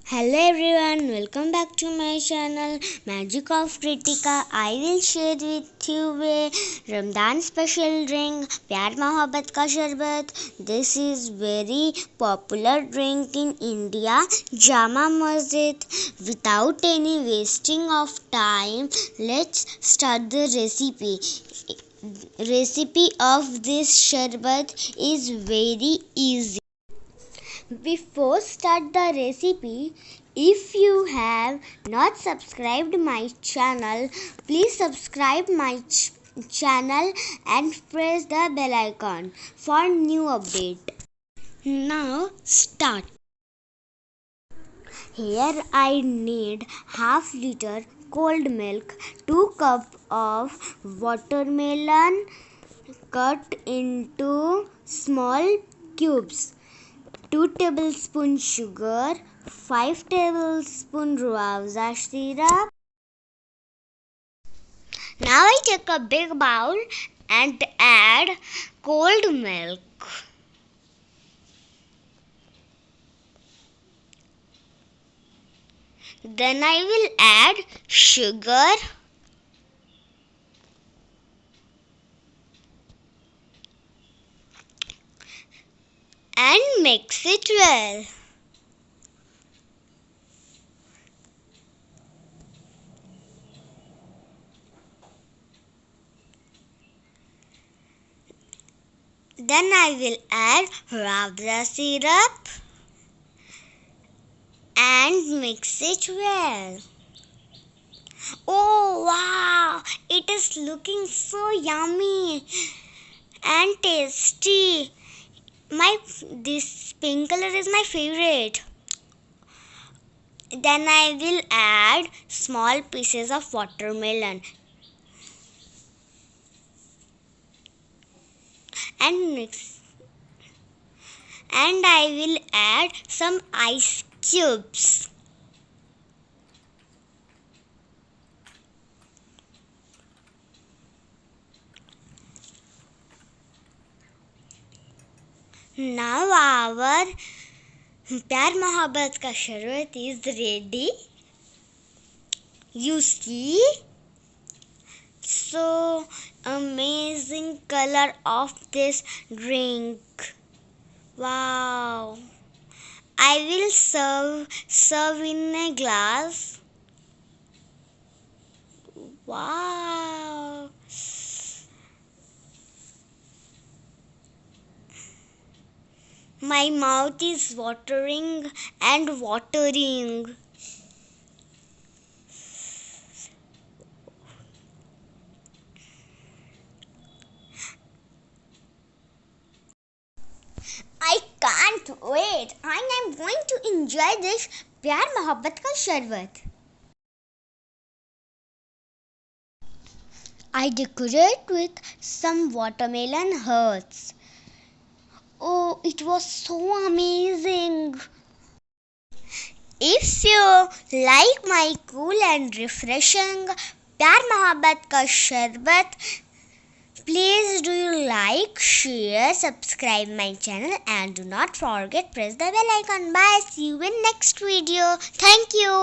Hello everyone, welcome back to my channel Magicokritika. I will share with you a Ramadan special drink, pyar Mohabbat Ka Sharbat. This is very popular drink in India, Jama Masjid. Without any wasting of time, let's start the recipe. Recipe of this sharbat is very easy. Before start the recipe, if you have not subscribed my channel, please subscribe my channel and press the bell icon for new update. Now start. Here I need half liter cold milk, 2 cups of watermelon cut into small cubes, 2 tablespoons sugar, 5 tablespoons roohafza syrup. Now I take a big bowl and add cold milk. Then I will add sugar and mix it well. Then I will add roohafza syrup and mix it well. Oh wow! It is looking so yummy and tasty. This pink color is my favorite. Then I will add small pieces of watermelon and mix. And I will add some ice cubes. Now our pyar Mohabbat Ka Sharbat is ready. You see, so amazing color of this drink. Wow! I will serve in a glass. Wow! My mouth is watering and watering. I can't wait. I am going to enjoy this pyar Mohabbat Ka Sharbat. I decorate with some watermelon hearts. Oh, it was so amazing. If you like my cool and refreshing pyar Mohabbat Ka Sharbat, please do you like, share, subscribe my channel and do not forget press the bell icon. Bye. See you in next video. Thank you.